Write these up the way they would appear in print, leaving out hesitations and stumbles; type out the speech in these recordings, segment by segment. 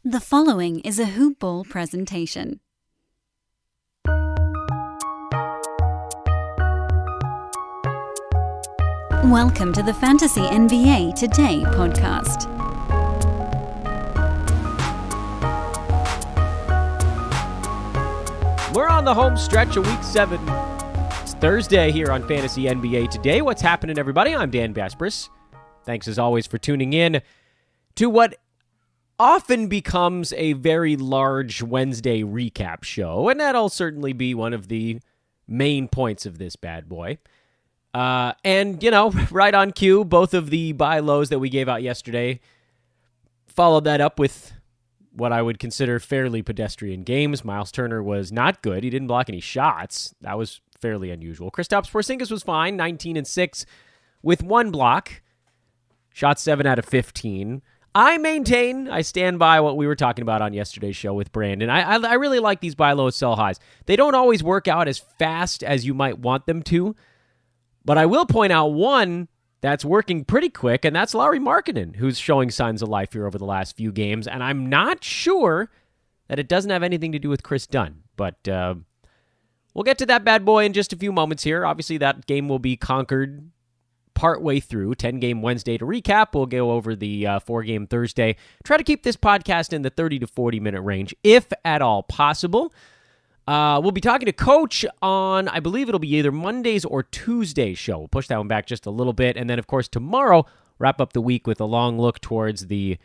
The following is a Hoop Ball presentation. Welcome to the Fantasy NBA Today podcast. We're on the home stretch of Week 7. It's Thursday here on Fantasy NBA Today. What's happening, everybody? I'm Dan Vespris. Thanks, as always, for tuning in to what often becomes a very large Wednesday recap show, and that'll certainly be one of the main points of this bad boy. And, right on cue, both of the buy lows that we gave out yesterday followed that up with what I would consider fairly pedestrian games. Miles Turner was not good. He didn't block any shots. That was fairly unusual. Kristaps Porzingis was fine, 19-6 with one block. Shot 7 out of 15. I stand by what we were talking about on yesterday's show with Brandon. I really like these buy lows, sell highs. They don't always work out as fast as you might want them to, but I will point out one that's working pretty quick, and that's Lauri Markkanen, who's showing signs of life here over the last few games, and I'm not sure that it doesn't have anything to do with Chris Dunn, but we'll get to that bad boy in just a few moments here. Obviously, that game will be conquered partway through. 10-game Wednesday to recap. We'll go over the 4-game Thursday. Try to keep this podcast in the 30 to 40-minute range, if at all possible. We'll be talking to Coach on, I believe it'll be either Monday's or Tuesday's show. We'll push that one back just a little bit. And then, of course, tomorrow, wrap up the week with a long look towards the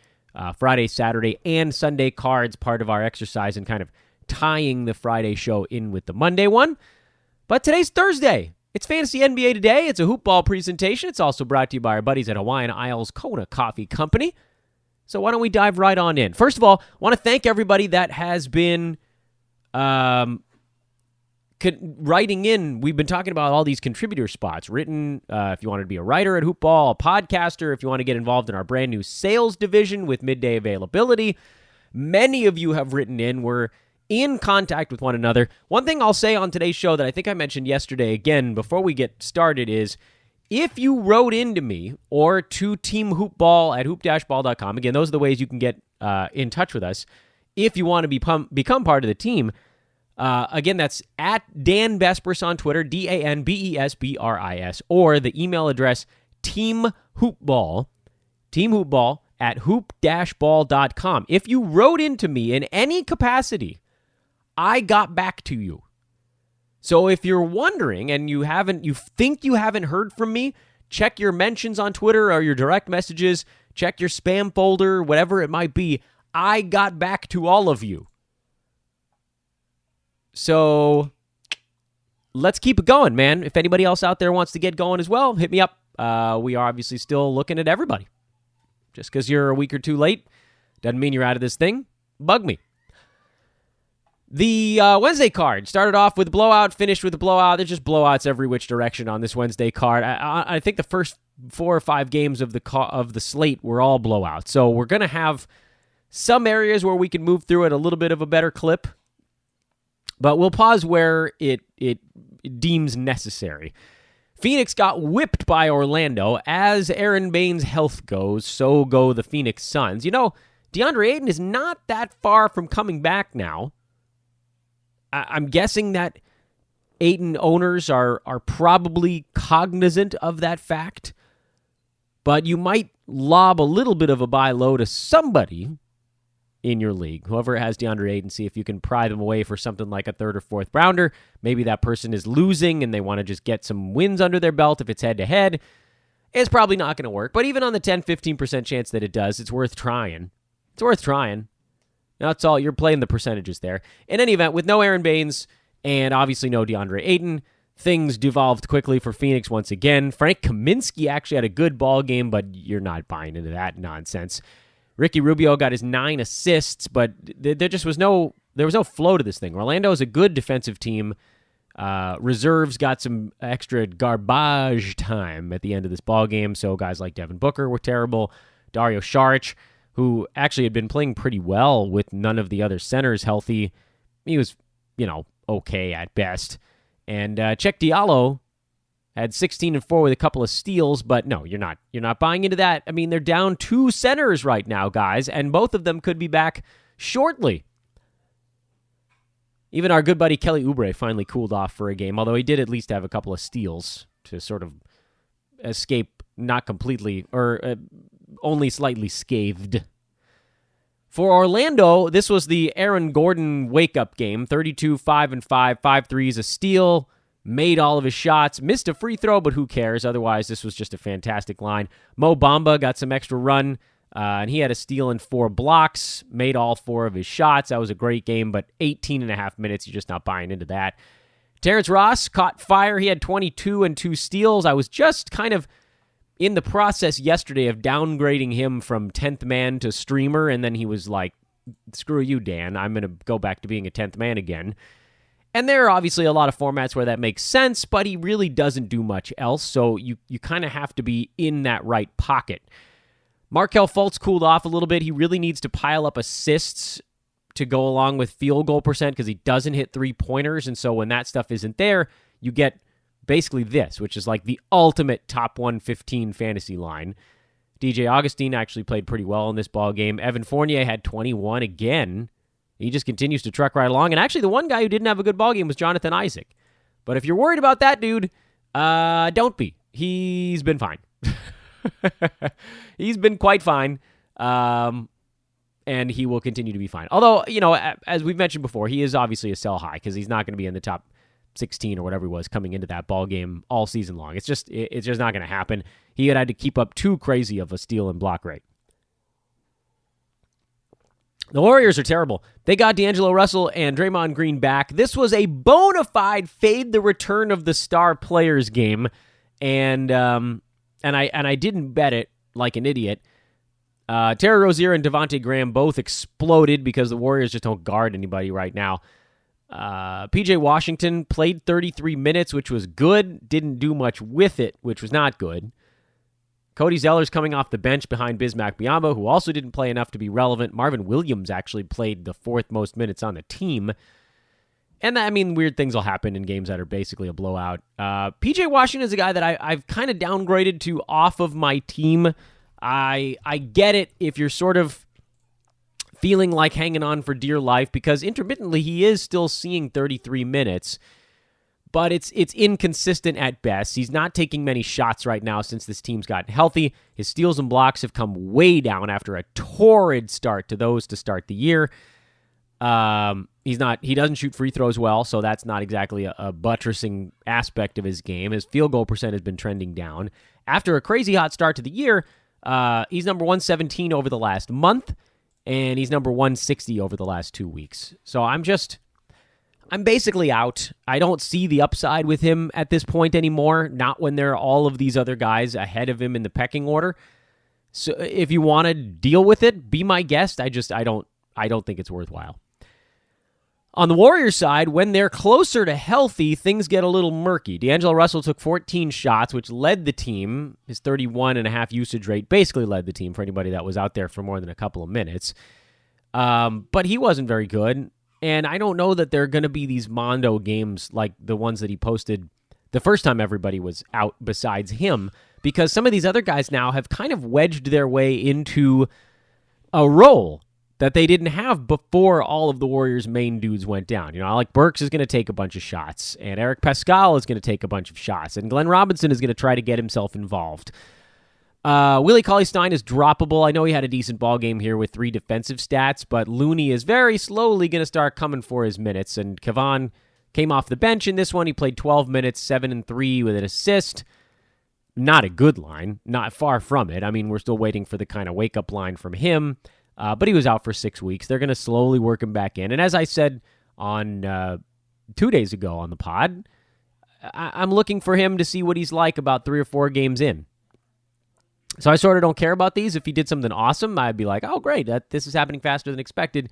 Friday, Saturday, and Sunday cards, part of our exercise in kind of tying the Friday show in with the Monday one. But today's Thursday. It's Fantasy NBA Today. It's a hoop ball presentation. It's also brought to you by our buddies at Hawaiian Isles Kona Coffee Company. So why don't we dive right on in? First of all, I want to thank everybody that has been writing in. We've been talking about all these contributor spots written. If you wanted to be a writer at Hoop Ball, a podcaster, if you want to get involved in our brand new sales division with midday availability. Many of you have written in. We're in contact with one another. One thing I'll say on today's show that I think I mentioned yesterday, again, before we get started, is if you wrote into me or to Team Hoopball at hoop-ball.com, again, those are the ways you can get in touch with us. If you want to become part of the team, again, that's at Dan Vespris on Twitter, DanBesbris, or the email address teamhoopball at hoop-ball.com. If you wrote into me in any capacity, I got back to you. So if you're wondering and you think you haven't heard from me, check your mentions on Twitter or your direct messages, check your spam folder, whatever it might be. I got back to all of you. So let's keep it going, man. If anybody else out there wants to get going as well, hit me up. We are obviously still looking at everybody. Just because you're a week or two late doesn't mean you're out of this thing. Bug me. The Wednesday card started off with a blowout, finished with a blowout. There's just blowouts every which direction on this Wednesday card. I think the first 4 or 5 games of the slate were all blowouts. So we're going to have some areas where we can move through at a little bit of a better clip, but we'll pause where it deems necessary. Phoenix got whipped by Orlando. As Aaron Baines' health goes, so go the Phoenix Suns. DeAndre Ayton is not that far from coming back now. I'm guessing that Ayton owners are probably cognizant of that fact, but you might lob a little bit of a buy low to somebody in your league, whoever has DeAndre Ayton, see if you can pry them away for something like a 3rd or 4th rounder. Maybe that person is losing and they want to just get some wins under their belt if it's head-to-head. It's probably not going to work, but even on the 10-15% chance that it does, it's worth trying. It's worth trying. That's all. You're playing the percentages there. In any event, with no Aaron Baines and obviously no DeAndre Ayton, things devolved quickly for Phoenix once again. Frank Kaminsky actually had a good ball game, but you're not buying into that nonsense. Ricky Rubio got his 9 assists, but there was no flow to this thing. Orlando is a good defensive team. Reserves got some extra garbage time at the end of this ball game, so guys like Devin Booker were terrible. Dario Saric, who actually had been playing pretty well with none of the other centers healthy, he was, okay at best. And Cheick Diallo had 16 and 4 with a couple of steals, but no, you're not buying into that. I mean, they're down 2 centers right now, guys, and both of them could be back shortly. Even our good buddy Kelly Oubre finally cooled off for a game, although he did at least have a couple of steals to sort of escape not completely, or only slightly scathed. For Orlando, this was the Aaron Gordon wake-up game. 32, 5-5, 5 threes, a steal, made all of his shots, missed a free throw, but who cares? Otherwise, this was just a fantastic line. Mo Bamba got some extra run, and he had a steal and 4 blocks, made all 4 of his shots. That was a great game, but 18 and a half minutes, you're just not buying into that. Terrence Ross caught fire. He had 22 and 2 steals. I was just kind of in the process yesterday of downgrading him from 10th man to streamer, and then he was like, screw you, Dan. I'm going to go back to being a 10th man again. And there are obviously a lot of formats where that makes sense, but he really doesn't do much else, so you kind of have to be in that right pocket. Markelle Fultz cooled off a little bit. He really needs to pile up assists to go along with field goal percent because he doesn't hit three-pointers, and so when that stuff isn't there, you get basically this, which is like the ultimate top 115 fantasy line. DJ Augustine actually played pretty well in this ball game. Evan Fournier had 21 again. He just continues to truck right along. And actually, the one guy who didn't have a good ball game was Jonathan Isaac. But if you're worried about that dude, don't be. He's been fine. He's been quite fine. And he will continue to be fine. Although, as we've mentioned before, he is obviously a sell high because he's not going to be in the top 16 or whatever he was coming into that ball game all season long. It's just not going to happen. He had to keep up too crazy of a steal and block rate. The Warriors are terrible. They got D'Angelo Russell and Draymond Green back. This was a bona fide fade the return of the star players game, and I didn't bet it like an idiot. Terry Rozier and Devontae Graham both exploded because the Warriors just don't guard anybody right now. PJ Washington played 33 minutes, which was good. Didn't do much with it, which was not good. Cody Zeller's coming off the bench behind Bismack Biyombo, who also didn't play enough to be relevant. Marvin Williams actually played the 4th most minutes on the team. And, weird things will happen in games that are basically a blowout. PJ Washington is a guy that I've kind of downgraded to off of my team. I get it if you're sort of feeling like hanging on for dear life, because intermittently he is still seeing 33 minutes, but it's inconsistent at best. He's not taking many shots right now since this team's gotten healthy. His steals and blocks have come way down after a torrid start to those to start the year. He doesn't shoot free throws well, so that's not exactly a buttressing aspect of his game. His field goal percent has been trending down. After a crazy hot start to the year, he's number 117 over the last month, and he's number 160 over the last 2 weeks. So I'm basically out. I don't see the upside with him at this point anymore, not when there are all of these other guys ahead of him in the pecking order. So if you want to deal with it, be my guest. I don't think it's worthwhile. On the Warriors side, when they're closer to healthy, things get a little murky. D'Angelo Russell took 14 shots, which led the team. His 31.5 usage rate basically led the team for anybody that was out there for more than a couple of minutes. But he wasn't very good. And I don't know that there are going to be these Mondo games like the ones that he posted the first time everybody was out besides him, because some of these other guys now have kind of wedged their way into a role that they didn't have before all of the Warriors' main dudes went down. Like Burks is going to take a bunch of shots, and Eric Pascal is going to take a bunch of shots, and Glenn Robinson is going to try to get himself involved. Willie Cauley-Stein is droppable. I know he had a decent ball game here with 3 defensive stats, but Looney is very slowly going to start coming for his minutes, and Kevon came off the bench in this one. He played 12 minutes, 7 and 3 with an assist. Not a good line, not far from it. We're still waiting for the kind of wake-up line from him. But he was out for 6 weeks. They're going to slowly work him back in. And as I said on 2 days ago on the pod, I'm looking for him to see what he's like about 3 or 4 games in. So I sort of don't care about these. If he did something awesome, I'd be like, oh, great, this is happening faster than expected.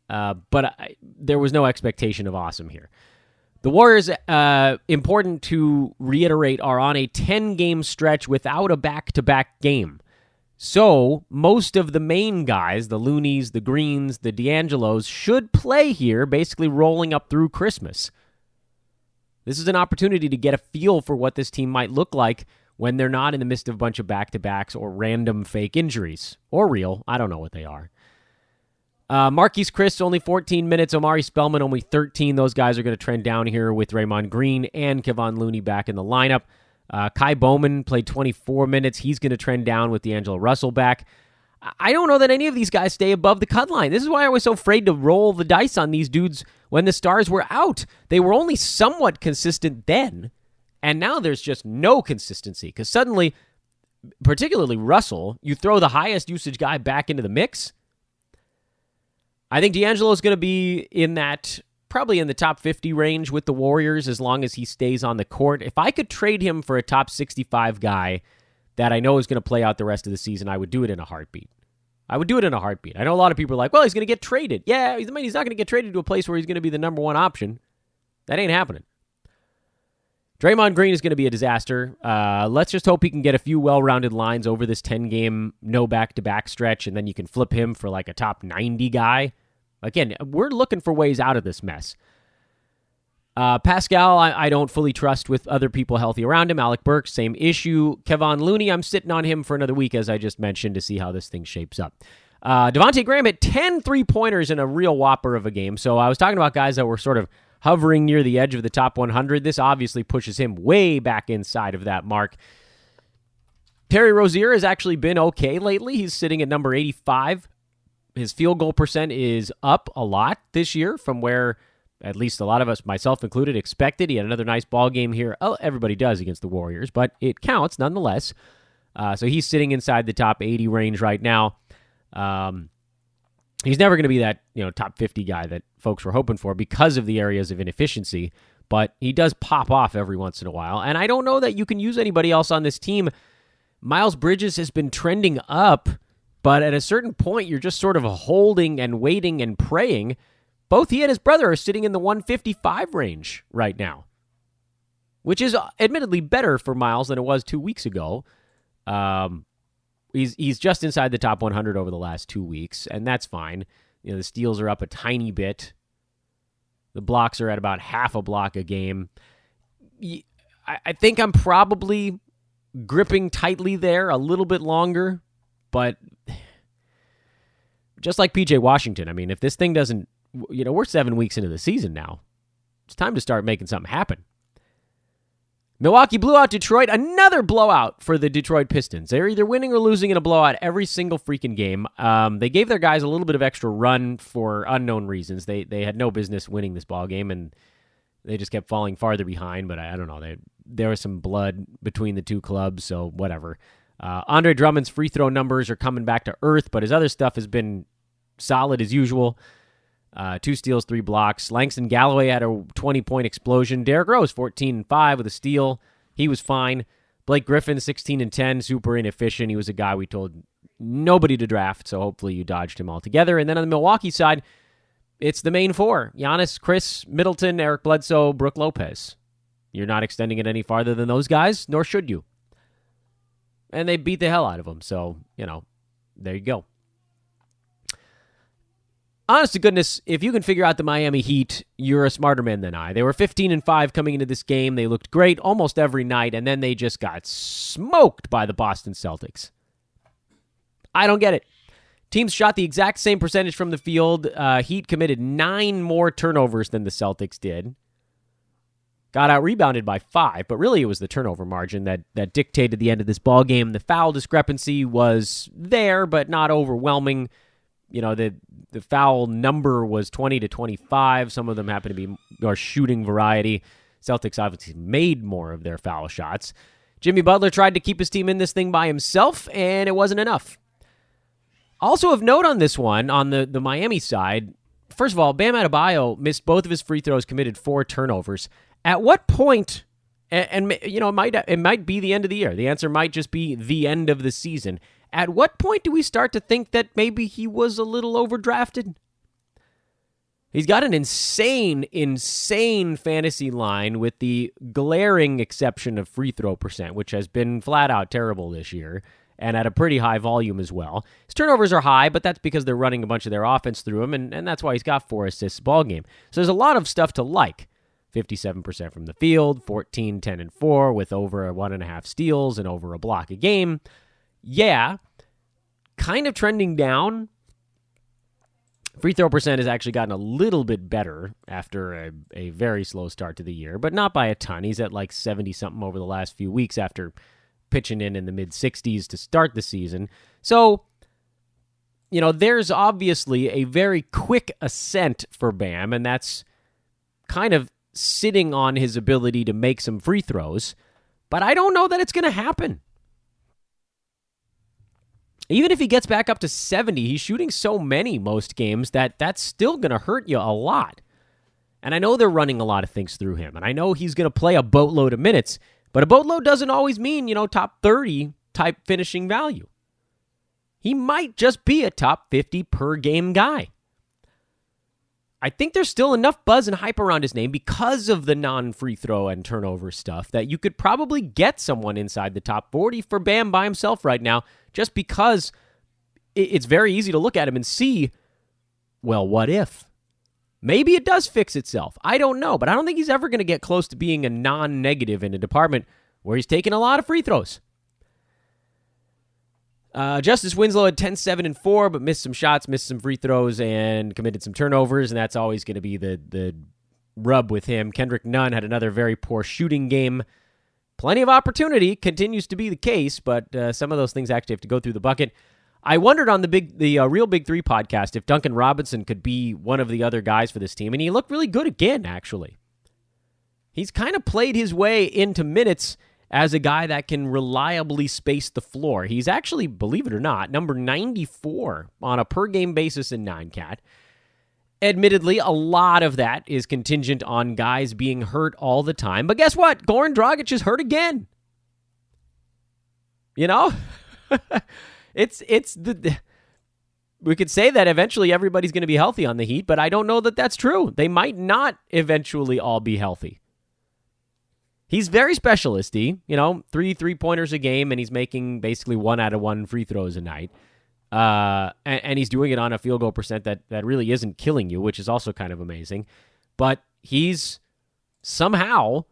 But there was no expectation of awesome here. The Warriors, important to reiterate, are on a 10-game stretch without a back-to-back game. So most of the main guys, the Looneys, the Greens, the D'Angelos, should play here, basically rolling up through Christmas. This is an opportunity to get a feel for what this team might look like when they're not in the midst of a bunch of back-to-backs or random fake injuries. Or real. I don't know what they are. Marquise Chris, only 14 minutes. Omari Spellman, only 13. Those guys are going to trend down here with Draymond Green and Kevon Looney back in the lineup. Kai Bowman played 24 minutes. He's going to trend down with D'Angelo Russell back. I don't know that any of these guys stay above the cut line. This is why I was so afraid to roll the dice on these dudes when the stars were out. They were only somewhat consistent then, and now there's just no consistency. Because suddenly, particularly Russell, you throw the highest usage guy back into the mix. I think D'Angelo is going to be probably in the top 50 range with the Warriors as long as he stays on the court. If I could trade him for a top 65 guy that I know is going to play out the rest of the season, I would do it in a heartbeat. I know a lot of people are like, well, he's going to get traded. Yeah, he's not going to get traded to a place where he's going to be the number one option. That ain't happening. Draymond Green is going to be a disaster. Let's just hope he can get a few well-rounded lines over this 10-game no back-to-back stretch, and then you can flip him for like a top 90 guy. Again, we're looking for ways out of this mess. Pascal, I don't fully trust with other people healthy around him. Alec Burks, same issue. Kevon Looney, I'm sitting on him for another week, as I just mentioned, to see how this thing shapes up. Devontae Graham hit 10 3-pointers in a real whopper of a game. So I was talking about guys that were sort of hovering near the edge of the top 100. This obviously pushes him way back inside of that mark. Terry Rozier has actually been okay lately. He's sitting at number 85. His field goal percent is up a lot this year from where at least a lot of us, myself included, expected. He had another nice ball game here. Oh, everybody does against the Warriors, but it counts nonetheless. So he's sitting inside the top 80 range right now. He's never going to be that top 50 guy that folks were hoping for because of the areas of inefficiency, but he does pop off every once in a while. And I don't know that you can use anybody else on this team. Miles Bridges has been trending up, but at a certain point, you're just sort of holding and waiting and praying. Both he and his brother are sitting in the 155 range right now, which is admittedly better for Miles than it was 2 weeks ago. He's just inside the top 100 over the last 2 weeks, and that's fine. The steals are up a tiny bit. The blocks are at about half a block a game. I think I'm probably gripping tightly there a little bit longer, but just like PJ Washington, I mean, if this thing doesn't, we're 7 weeks into the season now. It's time to start making something happen. Milwaukee blew out Detroit. Another blowout for the Detroit Pistons. They're either winning or losing in a blowout every single freaking game. They gave their guys a little bit of extra run for unknown reasons. They had no business winning this ball game, and they just kept falling farther behind. But I don't know. There was some blood between the two clubs, so whatever. Andre Drummond's free throw numbers are coming back to earth, but his other stuff has been solid as usual. 2 steals, 3 blocks. Langston Galloway had a 20-point explosion. Derrick Rose, 14-5 with a steal. He was fine. Blake Griffin, 16-10, super inefficient. He was a guy we told nobody to draft, so hopefully you dodged him altogether. And then on the Milwaukee side, it's the main 4. Giannis, Chris Middleton, Eric Bledsoe, Brook Lopez. You're not extending it any farther than those guys, nor should you. And they beat the hell out of them, so, there you go. Honest to goodness, if you can figure out the Miami Heat, you're a smarter man than I. They were 15-5 coming into this game. They looked great almost every night, and then they just got smoked by the Boston Celtics. I don't get it. Teams shot the exact same percentage from the field. Heat committed 9 more turnovers than the Celtics did. Got out-rebounded by 5, but really it was the turnover margin that dictated the end of this ball game. The foul discrepancy was there, but not overwhelming. The foul number was 20 to 25. Some of them happen to be our shooting variety. Celtics obviously made more of their foul shots. Jimmy Butler tried to keep his team in this thing by himself, and it wasn't enough. Also of note on this one, on the Miami side, first of all, Bam Adebayo missed both of his free throws, committed 4 turnovers. At what point, and it might be the end of the year. The answer might just be the end of the season. At what point do we start to think that maybe he was a little overdrafted? He's got an insane fantasy line with the glaring exception of free throw percent, which has been flat out terrible this year and at a pretty high volume as well. His turnovers are high, but that's because they're running a bunch of their offense through him, and that's why he's got 4 assists a ball game. So there's a lot of stuff to like. 57% from the field, 14, 10, and 4 with over 1.5 steals and over a block a game. Yeah, kind of trending down Free throw percent has actually gotten a little bit better after a very slow start to the year, but not by a ton. He's at like 70-something over the last few weeks after pitching in the mid-60s to start the season. So, there's obviously a very quick ascent for Bam, and that's kind of sitting on his ability to make some free throws, but I don't know that it's going to happen. Even if he gets back up to 70, he's shooting so many most games that's still going to hurt you a lot. And I know they're running a lot of things through him, and I know he's going to play a boatload of minutes, but a boatload doesn't always mean, top 30 type finishing value. He might just be a top 50 per game guy. I think there's still enough buzz and hype around his name because of the non-free throw and turnover stuff that you could probably get someone inside the top 40 for Bam by himself right now, just because it's very easy to look at him and see, well, what if? Maybe it does fix itself. I don't know, but I don't think he's ever going to get close to being a non-negative in a department where he's taking a lot of free throws. Justice Winslow had 10, 7, and 4, but missed some shots, missed some free throws, and committed some turnovers, and that's always going to be the rub with him. Kendrick Nunn had another very poor shooting game. Plenty of opportunity, continues to be the case, but some of those things actually have to go through the bucket. I wondered on the Real Big Three podcast if Duncan Robinson could be one of the other guys for this team, and he looked really good again, actually. He's kind of played his way into minutes as a guy that can reliably space the floor. He's actually, believe it or not, number 94 on a per-game basis in 9-cat. Admittedly, a lot of that is contingent on guys being hurt all the time. But guess what? Goran Dragic is hurt again. We could say that eventually everybody's going to be healthy on the Heat, but I don't know that that's true. They might not eventually all be healthy. He's very specialist-y, 3 3-pointers a game, and he's making basically 1 out of 1 free throws a night. And he's doing it on a field goal percent that really isn't killing you, which is also kind of amazing. But he's somehow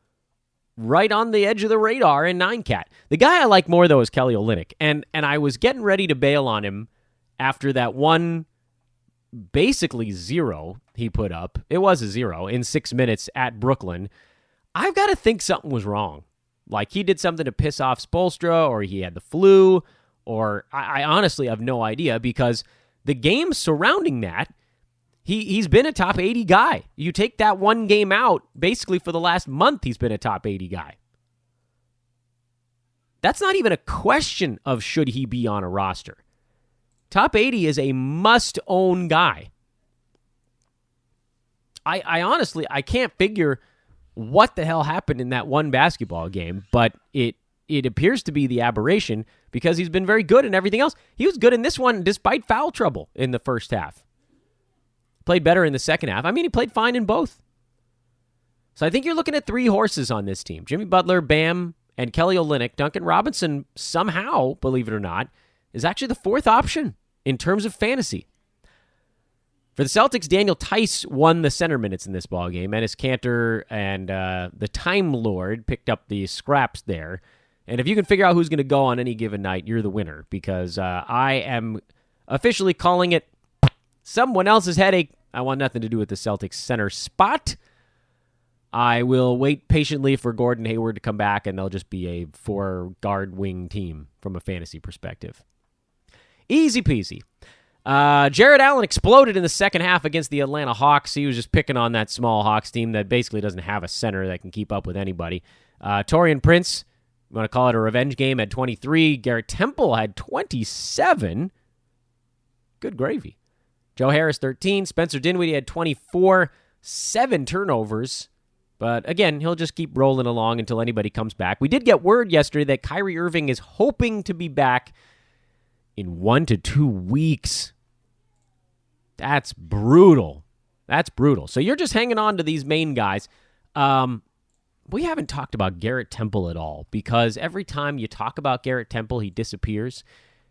right on the edge of the radar in 9-cat. The guy I like more, though, is Kelly Olynyk. And I was getting ready to bail on him after that one basically 0 he put up. It was a 0 in 6 minutes at Brooklyn. I've got to think something was wrong. Like he did something to piss off Spoelstra, or he had the flu, or I honestly have no idea, because the games surrounding that, he's been a top 80 guy. You take that one game out, basically for the last month, he's been a top 80 guy. That's not even a question of should he be on a roster. Top 80 is a must-own guy. I honestly, I can't figure what the hell happened in that one basketball game, but it appears to be the aberration because he's been very good in everything else. He was good in this one despite foul trouble in the first half. Played better in the second half. I mean, he played fine in both. So I think you're looking at 3 horses on this team. Jimmy Butler, Bam, and Kelly Olynyk. Duncan Robinson somehow, believe it or not, is actually the 4th option in terms of fantasy. For the Celtics, Daniel Tice won the center minutes in this ballgame. Enes Kanter and the Time Lord picked up the scraps there. And if you can figure out who's going to go on any given night, you're the winner, because I am officially calling it someone else's headache. I want nothing to do with the Celtics center spot. I will wait patiently for Gordon Hayward to come back, and they'll just be a 4-guard wing team from a fantasy perspective. Easy peasy. Jared Allen exploded in the second half against the Atlanta Hawks. He was just picking on that small Hawks team that basically doesn't have a center that can keep up with anybody. Taurean Prince, you want to call it a revenge game, had 23. Garrett Temple had 27. Good gravy. Joe Harris, 13. Spencer Dinwiddie had 24. 7 turnovers. But again, he'll just keep rolling along until anybody comes back. We did get word yesterday that Kyrie Irving is hoping to be back in 1 to 2 weeks. That's brutal. That's brutal. So you're just hanging on to these main guys. We haven't talked about Garrett Temple at all, because every time you talk about Garrett Temple, he disappears.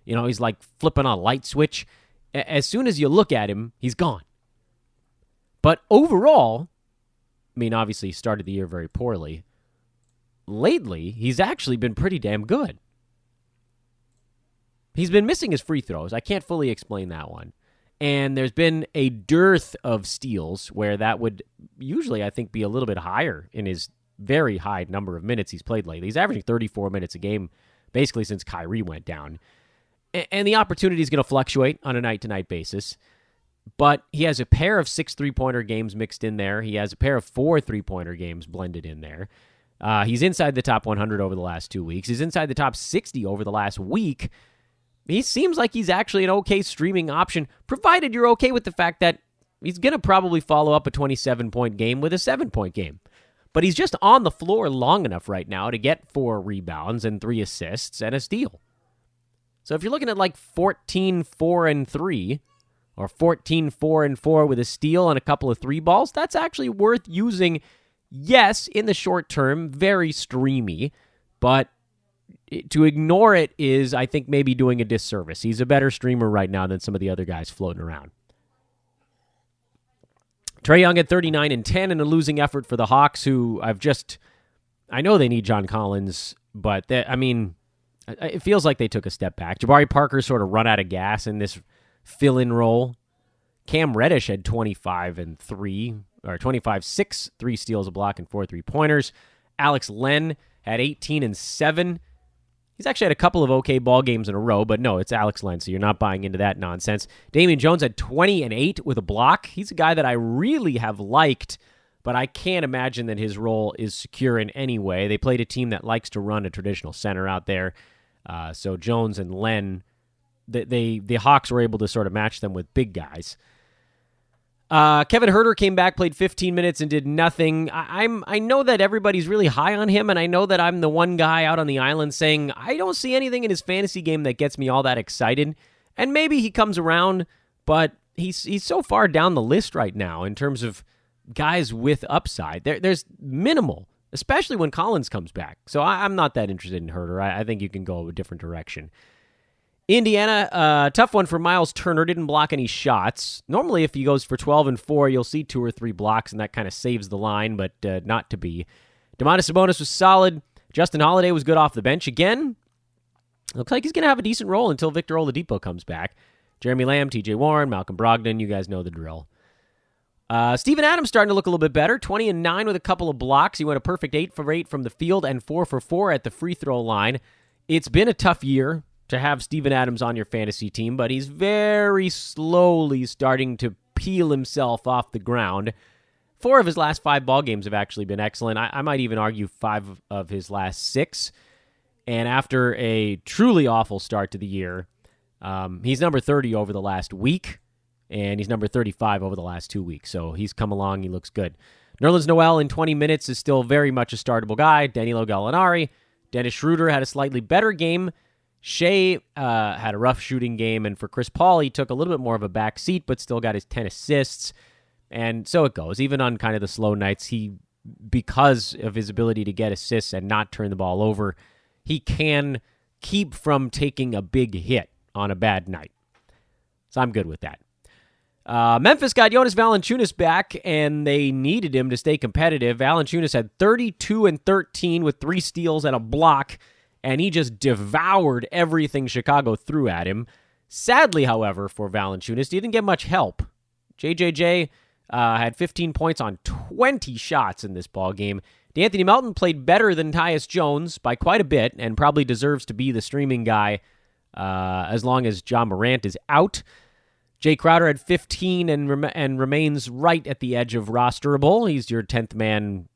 He's like flipping on a light switch. As soon as you look at him, he's gone. But overall, I mean, obviously he started the year very poorly. Lately, he's actually been pretty damn good. He's been missing his free throws. I can't fully explain that one. And there's been a dearth of steals where that would usually, I think, be a little bit higher in his very high number of minutes he's played lately. He's averaging 34 minutes a game basically since Kyrie went down. And the opportunity is going to fluctuate on a night-to-night basis. But he has a pair of 6 3-pointer games mixed in there. He has a pair of 4 3-pointer games blended in there. He's inside the top 100 over the last 2 weeks. He's inside the top 60 over the last week. He seems like he's actually an okay streaming option, provided you're okay with the fact that he's going to probably follow up a 27-point game with a 7-point game. But he's just on the floor long enough right now to get 4 rebounds and 3 assists and a steal. So if you're looking at like 14, 4, and 3, or 14, 4, and 4 with a steal and a couple of 3 balls, that's actually worth using. Yes, in the short term, very streamy, but to ignore it is, I think, maybe doing a disservice. He's a better streamer right now than some of the other guys floating around. Trae Young at 39 and 10 in a losing effort for the Hawks, who I know they need John Collins, but it feels like they took a step back. Jabari Parker sort of run out of gas in this fill-in role. Cam Reddish had 25 and 3, or 25, 6, 3 steals, a block, and 4 3-pointers. Alex Len had 18 and 7. He's actually had a couple of okay ball games in a row, but no, it's Alex Len, so you're not buying into that nonsense. Damian Jones had 20 and 8 with a block. He's a guy that I really have liked, but I can't imagine that his role is secure in any way. They played a team that likes to run a traditional center out there, so Jones and Len, the Hawks were able to sort of match them with big guys. Kevin Huerter came back, played 15 minutes, and did nothing. I know that everybody's really high on him, and I know that I'm the one guy out on the island saying I don't see anything in his fantasy game that gets me all that excited. And maybe he comes around, but he's so far down the list right now in terms of guys with upside. There's minimal, especially when Collins comes back. So I'm not that interested in Huerter. I think you can go a different direction. Indiana, tough one for Miles Turner. Didn't block any shots. Normally, if he goes for 12 and 4, you'll see 2 or 3 blocks, and that kind of saves the line, but not to be. Domantas Sabonis was solid. Justin Holiday was good off the bench again. Looks like he's going to have a decent role until Victor Oladipo comes back. Jeremy Lamb, TJ Warren, Malcolm Brogdon, you guys know the drill. Steven Adams starting to look a little bit better. 20 and 9 with a couple of blocks. He went a perfect 8 for 8 from the field and 4 for 4 at the free throw line. It's been a tough year to have Steven Adams on your fantasy team, but he's very slowly starting to peel himself off the ground. 4 of his last 5 ball games have actually been excellent. I might even argue 5 of his last 6. And after a truly awful start to the year, he's number 30 over the last week, and he's number 35 over the last 2 weeks. So he's come along. He looks good. Nerlens Noel in 20 minutes is still very much a startable guy. Danilo Gallinari. Dennis Schroeder had a slightly better game. Shea had a rough shooting game, and for Chris Paul, he took a little bit more of a back seat, but still got his 10 assists, and so it goes. Even on kind of the slow nights, because of his ability to get assists and not turn the ball over, he can keep from taking a big hit on a bad night. So I'm good with that. Memphis got Jonas Valanciunas back, and they needed him to stay competitive. Valanciunas had 32 and 13 with 3 steals and a block, and he just devoured everything Chicago threw at him. Sadly, however, for Valanciunas, he didn't get much help. JJJ had 15 points on 20 shots in this ballgame. DeAnthony Melton played better than Tyus Jones by quite a bit and probably deserves to be the streaming guy as long as John Morant is out. Jay Crowder had 15 and remains right at the edge of rosterable. He's your 10th man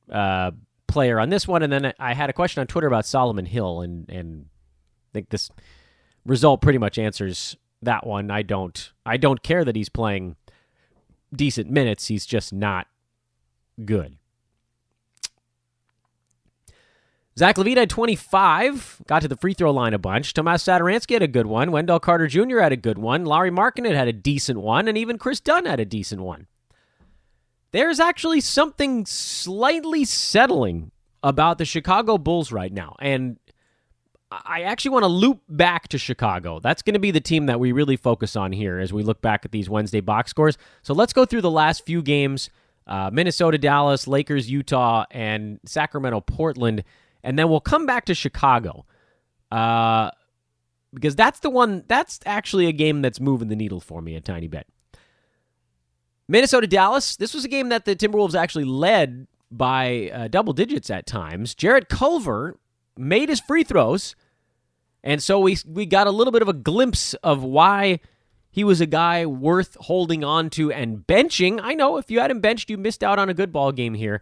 player on this one. And then I had a question on Twitter about Solomon Hill, and I think this result pretty much answers that one. I don't care that he's playing decent minutes. He's just not good. Zach LaVine had 25, got to the free throw line a bunch. Tomas Satoransky had a good one. Wendell Carter Jr. had a good one. Lauri Markkanen had a decent one, and even Chris Dunn had a decent one. There's actually something slightly settling about the Chicago Bulls right now, and I actually want to loop back to Chicago. That's going to be the team that we really focus on here as we look back at these Wednesday box scores. So let's go through the last few games, Minnesota, Dallas, Lakers, Utah, and Sacramento, Portland, and then we'll come back to Chicago because that's actually a game that's moving the needle for me a tiny bit. Minnesota-Dallas, this was a game that the Timberwolves actually led by double digits at times. Jarrett Culver made his free throws, and so we got a little bit of a glimpse of why he was a guy worth holding on to and benching. I know if you had him benched, you missed out on a good ball game here.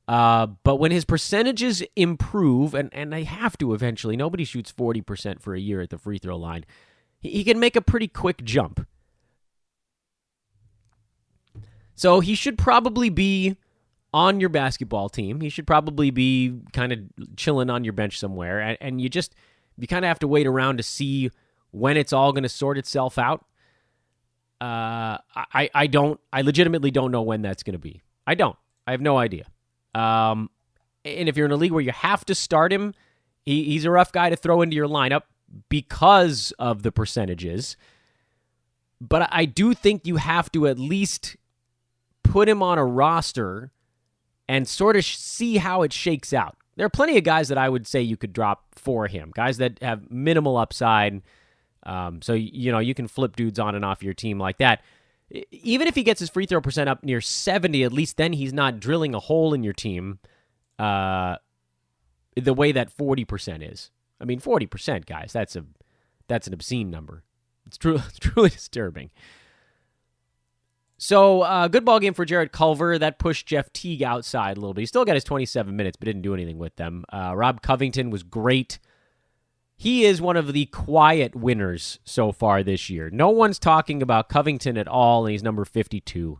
But when his percentages improve, and they have to eventually, nobody shoots 40% for a year at the free throw line, he can make a pretty quick jump. So he should probably be on your basketball team. He should probably be kind of chilling on your bench somewhere. And you kind of have to wait around to see when it's all going to sort itself out. I legitimately don't know when that's going to be. I have no idea. And if you're in a league where you have to start him, he's a rough guy to throw into your lineup because of the percentages. But I do think you have to at least put him on a roster and sort of see how it shakes out. There are plenty of guys that I would say you could drop for him, guys that have minimal upside. So, you can flip dudes on and off your team like that. Even if he gets his free throw percent up near 70, at least then he's not drilling a hole in your team the way that 40% is. I mean, 40%, guys, that's an obscene number. It's truly disturbing. So, good ball game for Jarrett Culver. That pushed Jeff Teague outside a little bit. He still got his 27 minutes, but didn't do anything with them. Rob Covington was great. He is one of the quiet winners so far this year. No one's talking about Covington at all, and he's number 52.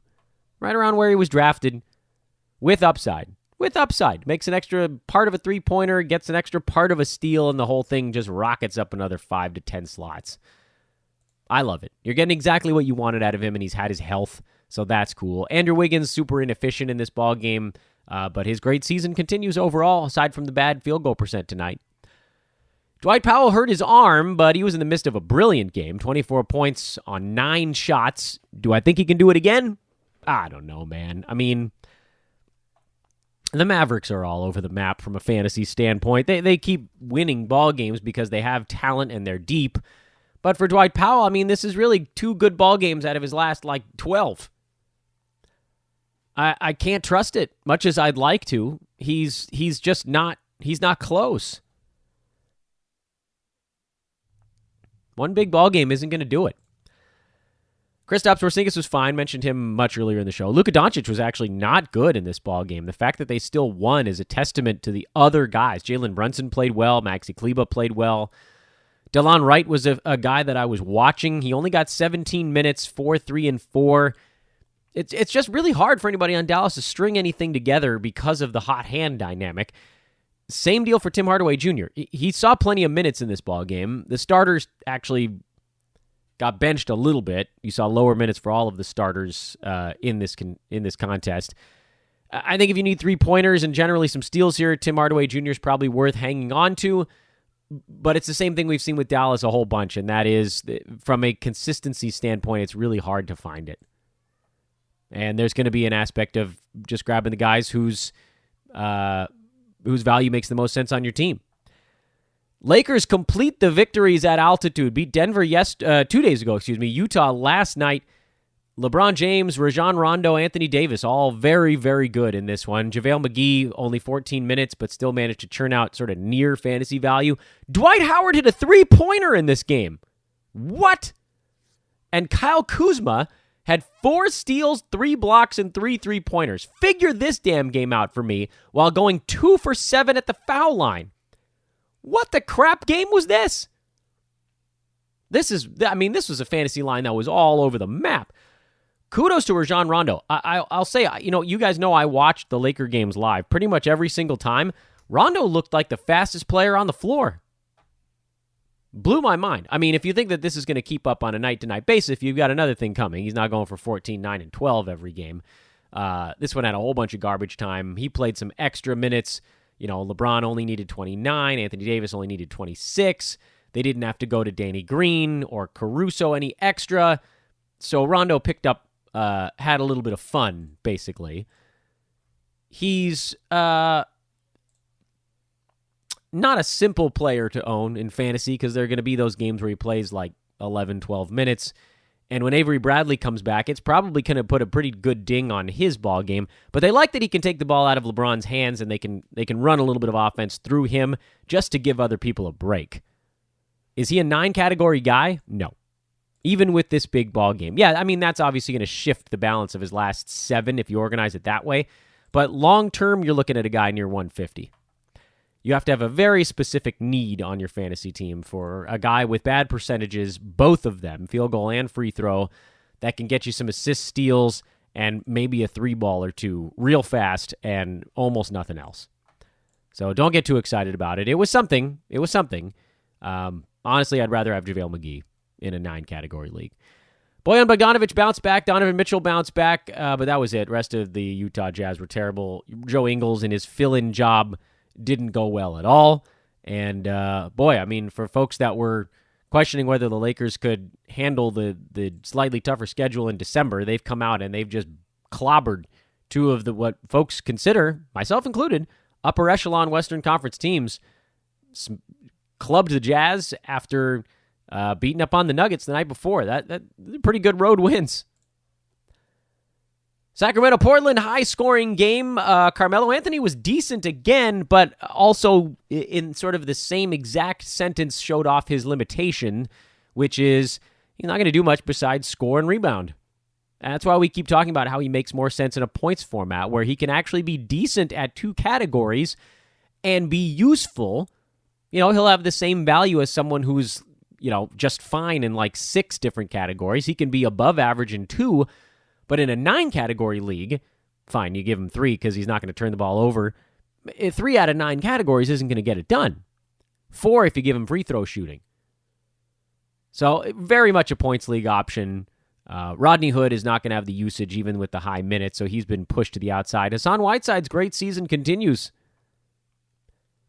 Right around where he was drafted, with upside. Makes an extra part of a three-pointer, gets an extra part of a steal, and the whole thing just rockets up another 5 to 10 slots. I love it. You're getting exactly what you wanted out of him, and he's had his health, so that's cool. Andrew Wiggins, super inefficient in this ball game, but his great season continues overall, aside from the bad field goal percent tonight. Dwight Powell hurt his arm, but he was in the midst of a brilliant game. 24 points on 9 shots. Do I think he can do it again? I don't know, man. I mean, the Mavericks are all over the map from a fantasy standpoint. They keep winning ball games because they have talent and they're deep. But for Dwight Powell, I mean, this is really 2 good ball games out of his last, 12. I can't trust it, much as I'd like to. He's just not, he's not close. One big ball game isn't going to do it. Kristaps Porzingis was fine. Mentioned him much earlier in the show. Luka Doncic was actually not good in this ball game. The fact that they still won is a testament to the other guys. Jalen Brunson played well. Maxi Kleber played well. Delon Wright was a guy that I was watching. He only got 17 minutes, 4, 3, and 4. It's just really hard for anybody on Dallas to string anything together because of the hot hand dynamic. Same deal for Tim Hardaway Jr. He saw plenty of minutes in this ball game. The starters actually got benched a little bit. You saw lower minutes for all of the starters in this contest. I think if you need 3-pointers and generally some steals here, Tim Hardaway Jr. is probably worth hanging on to. But it's the same thing we've seen with Dallas a whole bunch, and that is, from a consistency standpoint, it's really hard to find it. And there's going to be an aspect of just grabbing the guys whose value makes the most sense on your team. Lakers complete the victories at altitude. Beat Denver 2 days ago, Utah last night. LeBron James, Rajon Rondo, Anthony Davis, all very, very good in this one. JaVale McGee, only 14 minutes, but still managed to churn out sort of near fantasy value. Dwight Howard hit a 3-pointer in this game. What? And Kyle Kuzma had 4 steals, 3 blocks, and 3 3-pointers. Figure this damn game out for me while going 2 for 7 at the foul line. What the crap game was this? This was a fantasy line that was all over the map. Kudos to Rajon Rondo. I'll say, you guys know I watched the Laker games live pretty much every single time. Rondo looked like the fastest player on the floor. Blew my mind. I mean, if you think that this is going to keep up on a night-to-night basis, you've got another thing coming. He's not going for 14, 9, and 12 every game. This one had a whole bunch of garbage time. He played some extra minutes. LeBron only needed 29. Anthony Davis only needed 26. They didn't have to go to Danny Green or Caruso any extra. So Rondo picked up, had a little bit of fun, basically. He's not a simple player to own in fantasy because there are going to be those games where he plays like 11, 12 minutes And when Avery Bradley comes back, it's probably going to put a pretty good ding on his ball game. But they like that he can take the ball out of LeBron's hands and they can run a little bit of offense through him just to give other people a break. Is he a 9-category guy? No. Even with this big ball game. Yeah, I mean, that's obviously going to shift the balance of his last 7 if you organize it that way. But long term, you're looking at a guy near 150. You have to have a very specific need on your fantasy team for a guy with bad percentages, both of them, field goal and free throw, that can get you some assist steals and maybe a 3-ball or 2 real fast and almost nothing else. So don't get too excited about it. It was something. Honestly, I'd rather have JaVale McGee in a 9-category league. Bojan Bogdanovic bounced back. Donovan Mitchell bounced back, but that was it. Rest of the Utah Jazz were terrible. Joe Ingles and his fill-in job didn't go well at all. And, for folks that were questioning whether the Lakers could handle the slightly tougher schedule in December, they've come out and they've just clobbered 2 of what folks consider, myself included, upper echelon Western Conference teams. Clubbed the Jazz after beating up on the Nuggets the night before. That pretty good road wins. Sacramento-Portland, high-scoring game. Carmelo Anthony was decent again, but also in sort of the same exact sentence showed off his limitation, which is he's not going to do much besides score and rebound. And that's why we keep talking about how he makes more sense in a points format, where he can actually be decent at 2 categories and be useful. He'll have the same value as someone who's, just fine in like 6 different categories. He can be above average in 2, but in a 9-category league, fine, you give him 3 because he's not going to turn the ball over. 3 out of 9 categories isn't going to get it done. 4 if you give him free throw shooting. So very much a points league option. Rodney Hood is not going to have the usage even with the high minutes, so he's been pushed to the outside. Hassan Whiteside's great season continues.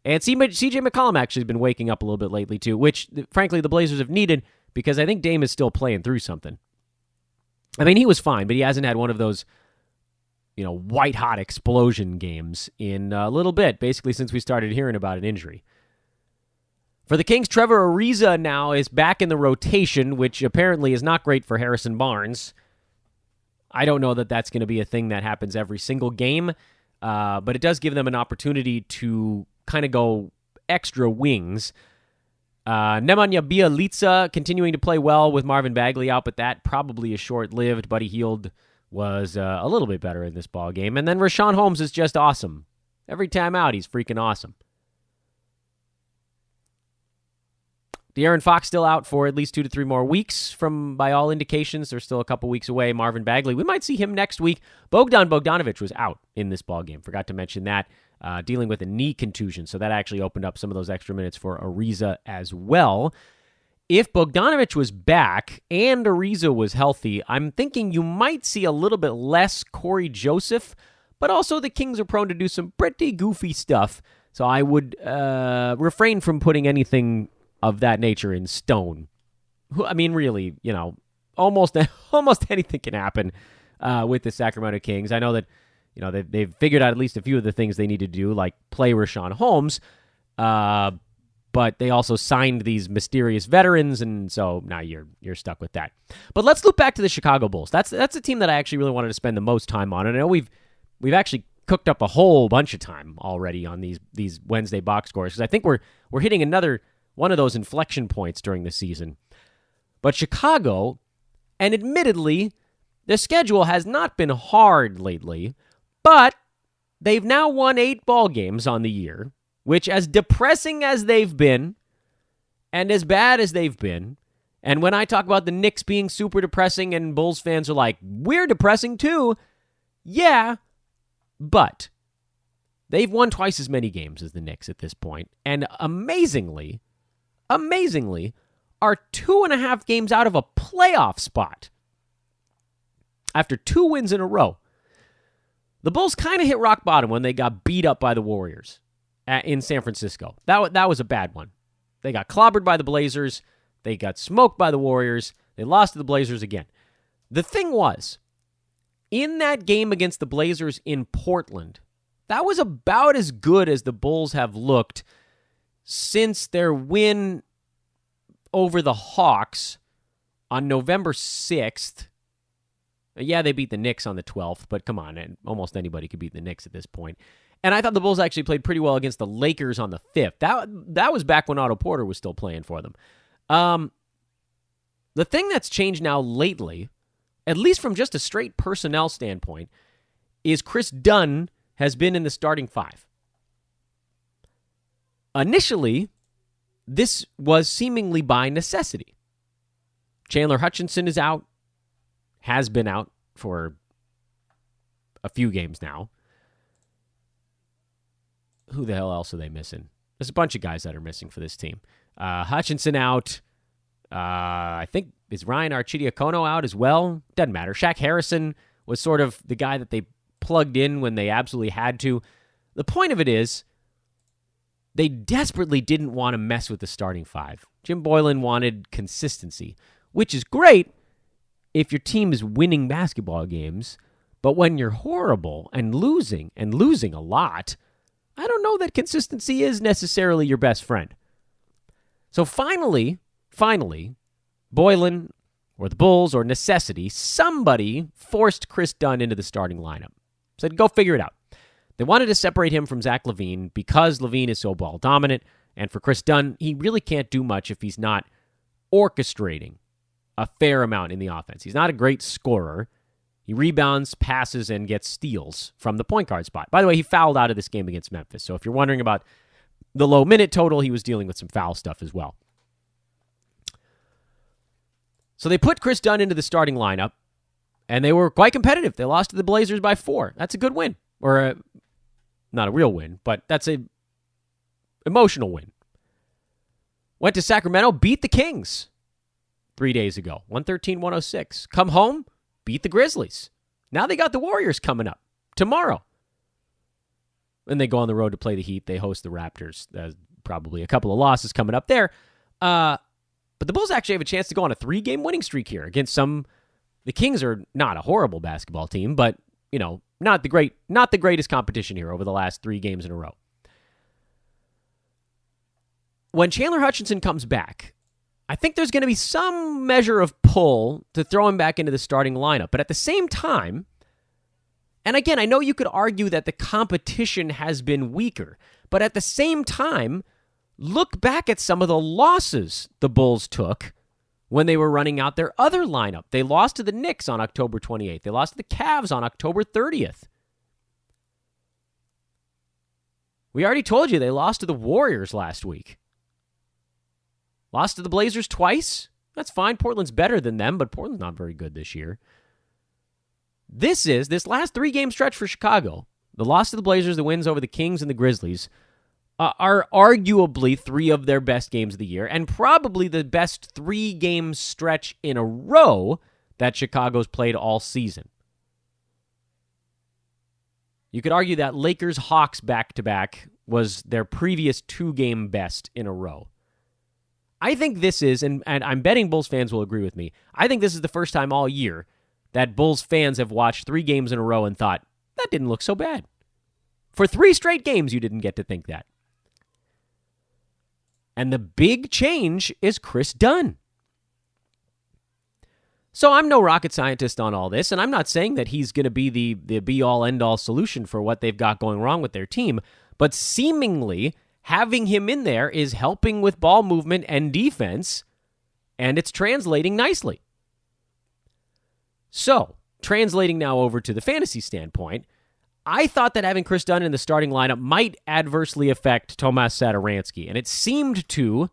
And C.J. McCollum actually has been waking up a little bit lately too, which, frankly, the Blazers have needed because I think Dame is still playing through something. I mean, he was fine, but he hasn't had one of those, white-hot explosion games in a little bit, basically since we started hearing about an injury. For the Kings, Trevor Ariza now is back in the rotation, which apparently is not great for Harrison Barnes. I don't know that that's going to be a thing that happens every single game, but it does give them an opportunity to kind of go extra wings. Nemanja Bjelica continuing to play well with Marvin Bagley out, but that probably is short-lived. Buddy Hield was a little bit better in this ball game. And then Rashawn Holmes is just awesome. Every time out, he's freaking awesome. De'Aaron Fox still out for at least 2 to 3 more weeks by all indications. They're still a couple weeks away. Marvin Bagley, we might see him next week. Bogdan Bogdanovic was out in this ballgame. Forgot to mention that. Dealing with a knee contusion, so that actually opened up some of those extra minutes for Ariza as well. If Bogdanovic was back and Ariza was healthy, I'm thinking you might see a little bit less Corey Joseph, but also the Kings are prone to do some pretty goofy stuff, so I would refrain from putting anything of that nature in stone. I mean, really, almost anything can happen with the Sacramento Kings. I know that they've figured out at least a few of the things they need to do, like play Rashawn Holmes, but they also signed these mysterious veterans, and so now you're stuck with that. But let's loop back to the Chicago Bulls. That's a team that I actually really wanted to spend the most time on, and I know we've actually cooked up a whole bunch of time already on these Wednesday box scores, because I think we're hitting another one of those inflection points during the season. But Chicago, and admittedly, the schedule has not been hard lately, but they've now won 8 ball games on the year, which, as depressing as they've been and as bad as they've been, and when I talk about the Knicks being super depressing and Bulls fans are like, we're depressing too, yeah, but they've won twice as many games as the Knicks at this point, and amazingly, are 2.5 games out of a playoff spot after 2 wins in a row. The Bulls kind of hit rock bottom when they got beat up by the Warriors in San Francisco. That was a bad one. They got clobbered by the Blazers. They got smoked by the Warriors. They lost to the Blazers again. The thing was, in that game against the Blazers in Portland, that was about as good as the Bulls have looked since their win over the Hawks on November 6th, yeah, they beat the Knicks on the 12th, but come on, and almost anybody could beat the Knicks at this point. And I thought the Bulls actually played pretty well against the Lakers on the 5th. That was back when Otto Porter was still playing for them. The thing that's changed now lately, at least from just a straight personnel standpoint, is Chris Dunn has been in the starting five. Initially, this was seemingly by necessity. Chandler Hutchinson is out, has been out for a few games now. Who the hell else are they missing? There's a bunch of guys that are missing for this team. Hutchinson out. I think, is Ryan Arcidiacono out as well? Doesn't matter. Shaq Harrison was sort of the guy that they plugged in when they absolutely had to. The point of it is, they desperately didn't want to mess with the starting five. Jim Boylan wanted consistency, which is great if your team is winning basketball games, but when you're horrible and losing a lot, I don't know that consistency is necessarily your best friend. So finally, Boylan or the Bulls or necessity, somebody forced Chris Dunn into the starting lineup. Said, go figure it out. They wanted to separate him from Zach LaVine because LaVine is so ball dominant, and for Chris Dunn, he really can't do much if he's not orchestrating a fair amount in the offense. He's not a great scorer. He rebounds, passes, and gets steals from the point guard spot. By the way, he fouled out of this game against Memphis, so if you're wondering about the low minute total, he was dealing with some foul stuff as well. So they put Chris Dunn into the starting lineup, and they were quite competitive. They lost to the Blazers by 4. That's a good win. Or not a real win, but that's a emotional win. Went to Sacramento, beat the Kings 3 days ago, 113-106. Come home, beat the Grizzlies. Now they got the Warriors coming up tomorrow. And they go on the road to play the Heat. They host the Raptors. Probably a couple of losses coming up there. But the Bulls actually have a chance to go on a 3-game winning streak here against the Kings are not a horrible basketball team, but, not the greatest competition here over the last 3 games in a row. When Chandler Hutchinson comes back, I think there's going to be some measure of pull to throw him back into the starting lineup. But at the same time, and again, I know you could argue that the competition has been weaker, but at the same time, look back at some of the losses the Bulls took when they were running out their other lineup. They lost to the Knicks on October 28th. They lost to the Cavs on October 30th. We already told you they lost to the Warriors last week. Lost to the Blazers twice. That's fine. Portland's better than them, but Portland's not very good this year. This last 3-game stretch for Chicago, the loss to the Blazers, the wins over the Kings and the Grizzlies, are arguably 3 of their best games of the year, and probably the best 3-game stretch in a row that Chicago's played all season. You could argue that Lakers-Hawks back-to-back was their previous 2-game best in a row. I think this is, and I'm betting Bulls fans will agree with me, I think this is the first time all year that Bulls fans have watched 3 games in a row and thought, that didn't look so bad. For 3 straight games, you didn't get to think that. And the big change is Chris Dunn. So I'm no rocket scientist on all this, and I'm not saying that he's going to be the be-all, end-all solution for what they've got going wrong with their team, but seemingly having him in there is helping with ball movement and defense, and it's translating nicely. So, translating now over to the fantasy standpoint, I thought that having Chris Dunn in the starting lineup might adversely affect Tomas Satoransky, and it seemed to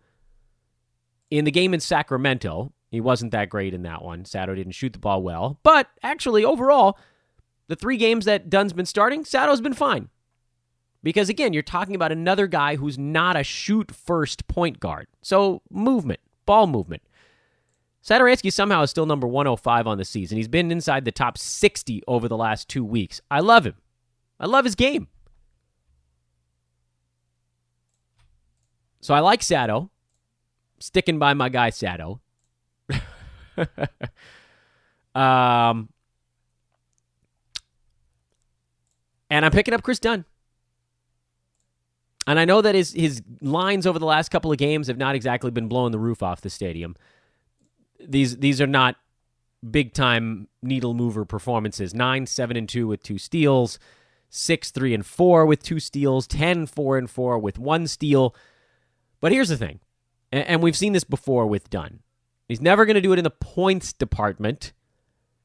in the game in Sacramento. He wasn't that great in that one. Sato didn't shoot the ball well, but actually overall, the 3 games that Dunn's been starting, Sato's been fine. Because again, you're talking about another guy who's not a shoot-first point guard. So movement, ball movement. Satoransky somehow is still number 105 on the season. He's been inside the top 60 over the last 2 weeks. I love him. I love his game. So I like Sato. Sticking by my guy Sato. And I'm picking up Chris Dunn. And I know that his lines over the last couple of games have not exactly been blowing the roof off the stadium. these are not big-time needle-mover performances. 9-7-2 with 2 steals, 6-3-4 with 2 steals, 10-4-4 with 1 steal. But here's the thing, and we've seen this before with Dunn. He's never going to do it in the points department,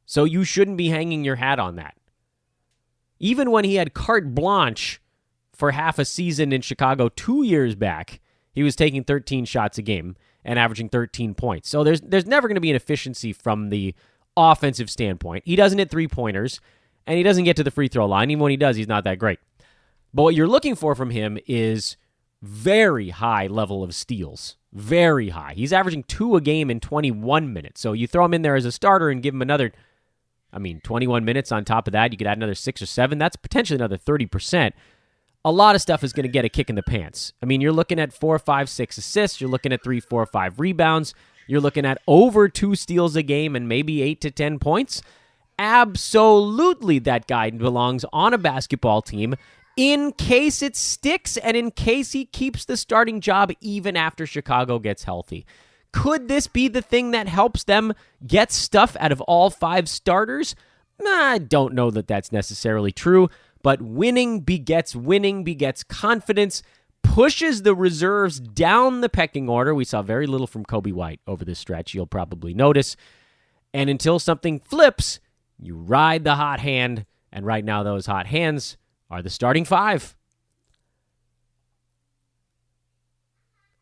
so you shouldn't be hanging your hat on that. Even when he had carte blanche for half a season in Chicago 2 years back, he was taking 13 shots a game and averaging 13 points. So there's never going to be an efficiency from the offensive standpoint. He doesn't hit three-pointers, and he doesn't get to the free throw line. Even when he does, he's not that great. But what you're looking for from him is very high level of steals. Very high. He's averaging 2 a game in 21 minutes. So you throw him in there as a starter and give him another, 21 minutes on top of that. You could add another 6 or 7. That's potentially another 30%. A lot of stuff is going to get a kick in the pants. You're looking at 4, 5, 6 assists. You're looking at 3, 4, 5 rebounds. You're looking at over 2 steals a game and maybe 8 to 10 points. Absolutely, that guy belongs on a basketball team in case it sticks and in case he keeps the starting job even after Chicago gets healthy. Could this be the thing that helps them get stuff out of all 5 starters? I don't know that that's necessarily true. But winning begets confidence, pushes the reserves down the pecking order. We saw very little from Kobe White over this stretch, you'll probably notice. And until something flips, you ride the hot hand. And right now, those hot hands are the starting 5.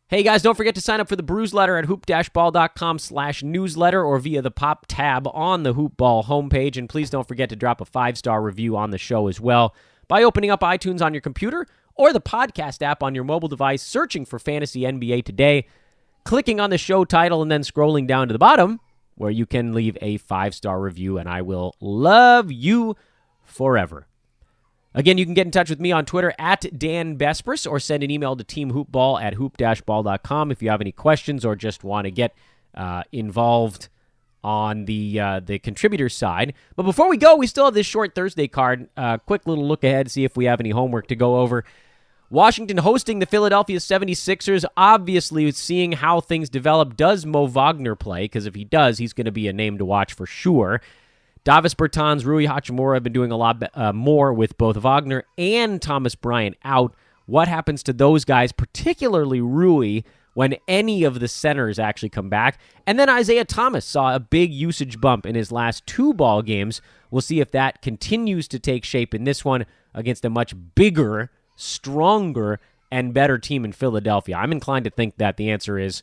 Hey guys, don't forget to sign up for the Brews Letter at hoop-ball.com/newsletter or via the Pop tab on the Hoop Ball homepage. And please don't forget to drop a 5-star review on the show as well by opening up iTunes on your computer or the podcast app on your mobile device, searching for Fantasy NBA Today, clicking on the show title, and then scrolling down to the bottom where you can leave a 5-star review, and I will love you forever. Again, you can get in touch with me on Twitter at Dan Bespris or send an email to teamhoopball at hoop-ball.com if you have any questions or just want to get involved on the contributor side. But before we go, we still have this short Thursday card. Quick little look ahead, see if we have any homework to go over. Washington hosting the Philadelphia 76ers. Obviously, seeing how things develop, does Mo Wagner play? Because if he does, he's going to be a name to watch for sure. Davis Bertans, Rui Hachimura have been doing a lot more with both Wagner and Thomas Bryant out. What happens to those guys, particularly Rui, when any of the centers actually come back? And then Isaiah Thomas saw a big usage bump in his last 2 ball games. We'll see if that continues to take shape in this one against a much bigger, stronger, and better team in Philadelphia. I'm inclined to think that the answer is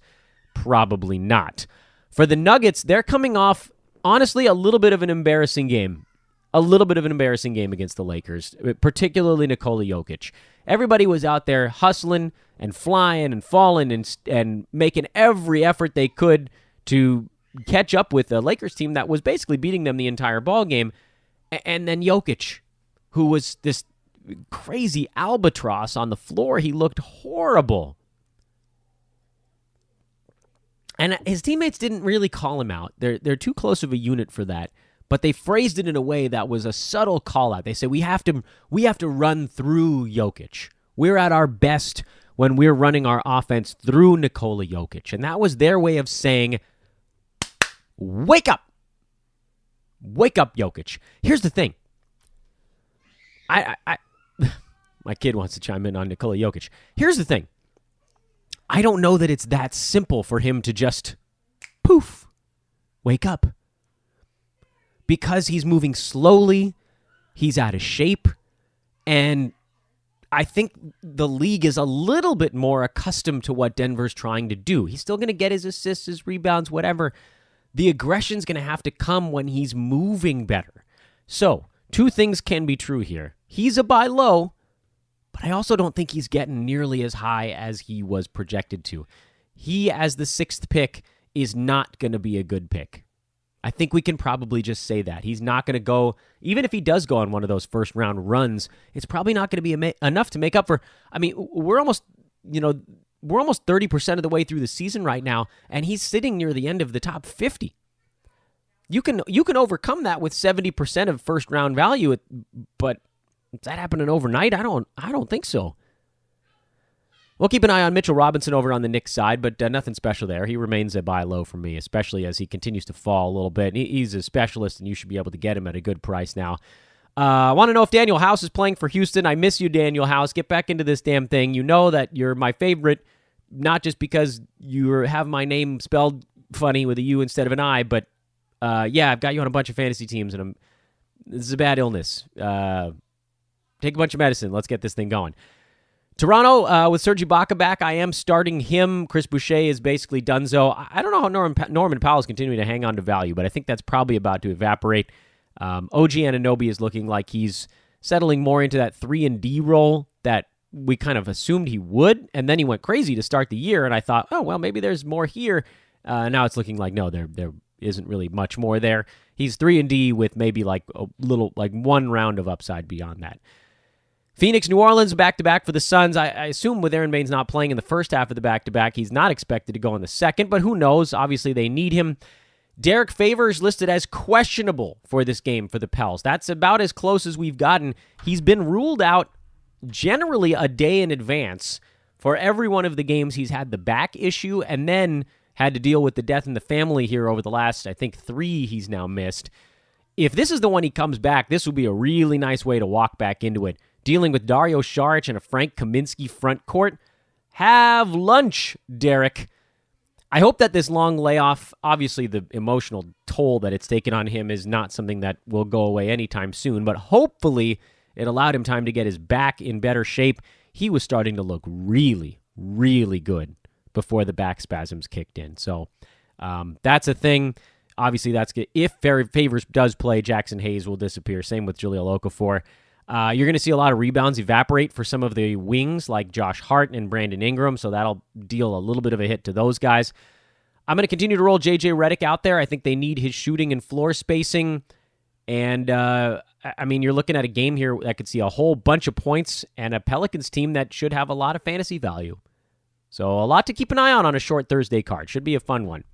probably not. For the Nuggets, they're coming off, honestly, a little bit of an embarrassing game. Against the Lakers, particularly Nikola Jokic. Everybody was out there hustling and flying and falling and making every effort they could to catch up with the Lakers team that was basically beating them the entire ballgame. And then Jokic, who was this crazy albatross on the floor, he looked horrible. And his teammates didn't really call him out. They're too close of a unit for that. But they phrased it in a way that was a subtle call out. They said, we have to run through Jokic. We're at our best when we're running our offense through Nikola Jokic. And that was their way of saying, wake up. Wake up, Jokic. Here's the thing. My kid wants to chime in on Nikola Jokic. Here's the thing. I don't know that it's that simple for him to just, poof, wake up. Because he's moving slowly, he's out of shape, and I think the league is a little bit more accustomed to what Denver's trying to do. He's still going to get his assists, his rebounds, whatever. The aggression's going to have to come when he's moving better. So, 2 things can be true here. He's a buy low, but I also don't think he's getting nearly as high as he was projected to. He, as the 6th pick, is not going to be a good pick. I think we can probably just say that. He's not going to go, even if he does go on one of those first-round runs, it's probably not going to be enough to make up for, we're almost 30% of the way through the season right now, and he's sitting near the end of the top 50. You can overcome that with 70% of first-round value, but is that happening overnight? I don't think so. We'll keep an eye on Mitchell Robinson over on the Knicks side, but nothing special there. He remains a buy low for me, especially as he continues to fall a little bit. He's a specialist, and you should be able to get him at a good price now. I want to know if Daniel House is playing for Houston. I miss you, Daniel House. Get back into this damn thing. You know that you're my favorite, not just because you have my name spelled funny with a U instead of an I, but I've got you on a bunch of fantasy teams, and this is a bad illness. Take a bunch of medicine. Let's get this thing going. Toronto, with Serge Ibaka back, I am starting him. Chris Boucher is basically donezo. I don't know how Norman Powell is continuing to hang on to value, but I think that's probably about to evaporate. OG Anunoby is looking like he's settling more into that 3-and-D role that we kind of assumed he would, and then he went crazy to start the year, and I thought, oh, well, maybe there's more here. Now it's looking like, no, there isn't really much more there. He's 3-and-D with maybe like a little, like one round of upside beyond that. Phoenix, New Orleans, back-to-back for the Suns. I assume with Aaron Baines not playing in the first half of the back-to-back, he's not expected to go in the second, but who knows? Obviously, they need him. Derek Favors listed as questionable for this game for the Pels. That's about as close as we've gotten. He's been ruled out generally a day in advance for every one of the games he's had the back issue and then had to deal with the death in the family here over the last, I think, 3 he's now missed. If this is the one he comes back, this will be a really nice way to walk back into it. Dealing with Dario Saric and a Frank Kaminsky front court. Have lunch, Derek. I hope that this long layoff, obviously the emotional toll that it's taken on him is not something that will go away anytime soon, but hopefully it allowed him time to get his back in better shape. He was starting to look really, really good before the back spasms kicked in. So that's a thing. Obviously, that's good. If Favors does play, Jackson Hayes will disappear. Same with Jahlil Okafor. You're going to see a lot of rebounds evaporate for some of the wings like Josh Hart and Brandon Ingram, so that'll deal a little bit of a hit to those guys. I'm going to continue to roll J.J. Redick out there. I think they need his shooting and floor spacing. And, you're looking at a game here that could see a whole bunch of points and a Pelicans team that should have a lot of fantasy value. So a lot to keep an eye on a short Thursday card. Should be a fun one.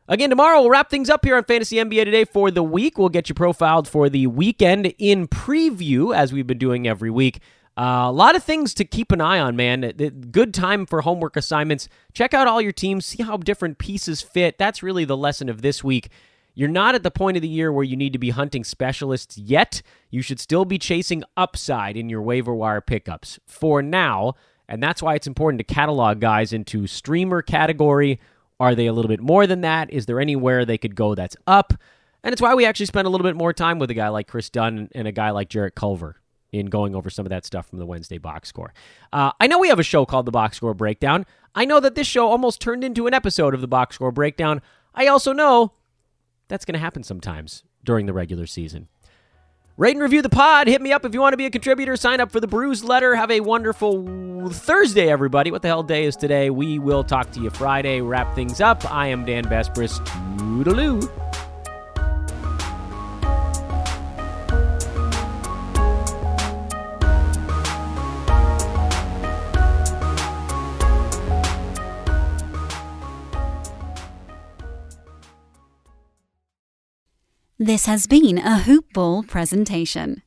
Again, tomorrow we'll wrap things up here on Fantasy NBA Today for the week. We'll get you profiled for the weekend in preview, as we've been doing every week. A lot of things to keep an eye on, man. Good time for homework assignments. Check out all your teams. See how different pieces fit. That's really the lesson of this week. You're not at the point of the year where you need to be hunting specialists yet. You should still be chasing upside in your waiver wire pickups for now, and that's why it's important to catalog guys into streamer category. Are they a little bit more than that? Is there anywhere they could go that's up? And it's why we actually spend a little bit more time with a guy like Chris Dunn and a guy like Jarrett Culver in going over some of that stuff from the Wednesday box score. I know we have a show called the Box Score Breakdown. I know that this show almost turned into an episode of the Box Score Breakdown. I also know that's going to happen sometimes during the regular season. Rate and review the pod. Hit me up if you want to be a contributor. Sign up for the Brews letter. Have a wonderful Thursday, everybody. What the hell day is today? We will talk to you Friday. Wrap things up. I am Dan Vespris. Toodaloo. This has been a Hoop Ball presentation.